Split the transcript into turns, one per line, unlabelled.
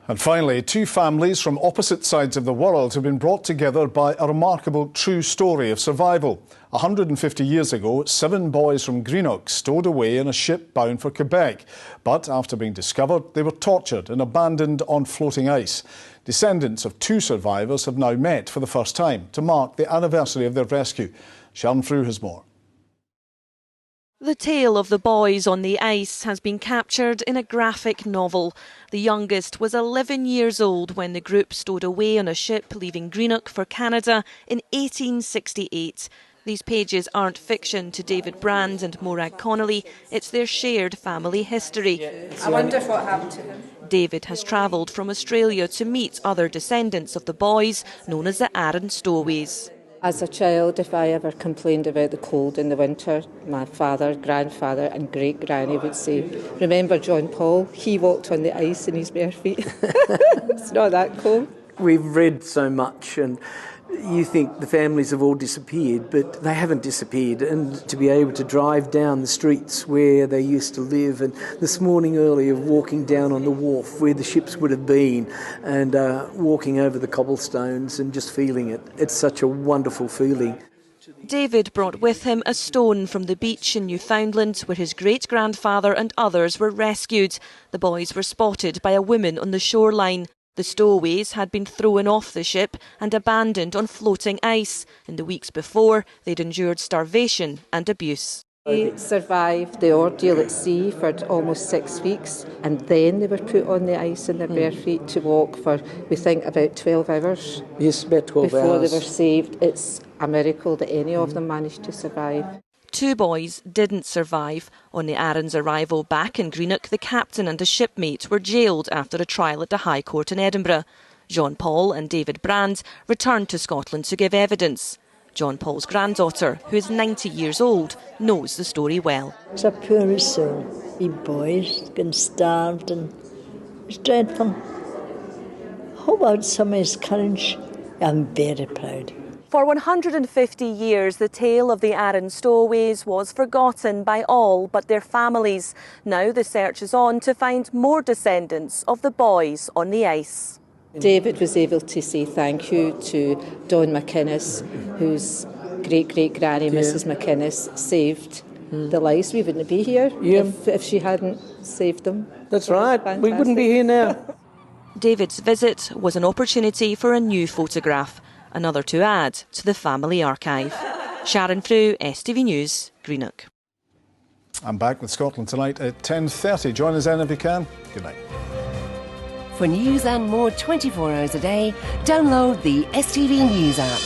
And finally, two families from opposite sides of the world have been brought together by a remarkable true story of survival. 150 years ago, 7 boys from Greenock stowed away in a ship bound for Quebec. But after being discovered, they were tortured and abandoned on floating ice. Descendants of 2 survivors have now met for the first time to mark the anniversary of their rescue. Sharon Frew has more.
The tale of the boys on the ice has been captured in a graphic novel. The youngest was 11 years old when the group stowed away on a ship leaving Greenock for Canada in 1868. These pages aren't fiction to David Brand and Morag Connolly, it's their shared family history.
I wonder what happened to him.
David has travelled from Australia to meet other descendants of the boys, known as the Arran Stowaways.
As a child, if I ever complained about the cold in the winter, my father, grandfather and great-granny would say, "Remember John Paul? He walked on the ice in his bare feet." It's not that cold.
We've read so much and you think the families have all disappeared, but they haven't disappeared. And to be able to drive down the streets where they used to live, and this morning earlier walking down on the wharf where the ships would have been, and walking over the cobblestones and just feeling it. It's such a wonderful feeling.
David brought with him a stone from the beach in Newfoundland where his great-grandfather and others were rescued. The boys were spotted by a woman on the shoreline. The Stowaways had been thrown off the ship and abandoned on floating ice. In the weeks before, they'd endured starvation and abuse.
They survived the ordeal at sea for almost 6 weeks, and then they were put on the ice in their bare feet to walk for, we think, about 12 hours.
Yes, about 12 hours.
Before they were saved. It's a miracle that any of them managed to survive.
2 boys didn't survive. On the Arran's arrival back in Greenock, the captain and a shipmate were jailed after a trial at the High Court in Edinburgh. John Paul and David Brand returned to Scotland to give evidence. John Paul's granddaughter, who is 90 years old, knows the story well.
It's a poor soul. He boys getting starved and it's dreadful. How about some of his courage? I'm very proud.
For 150 years, the tale of the Arran Stowaways was forgotten by all but their families. Now the search is on to find more descendants of the boys on the ice.
David was able to say thank you to Don McInnes, whose great-great-granny, Mrs McInnes, saved the lives. We wouldn't be here if she hadn't saved them.
That's right. Fantastic. We wouldn't be here now.
David's visit was an opportunity for a new photograph, another to add to the family archive. Sharon Frew, STV News, Greenock.
I'm back with Scotland Tonight at 10:30. Join us then if you can. Good night.
For news and more 24 hours a day, download the STV News app.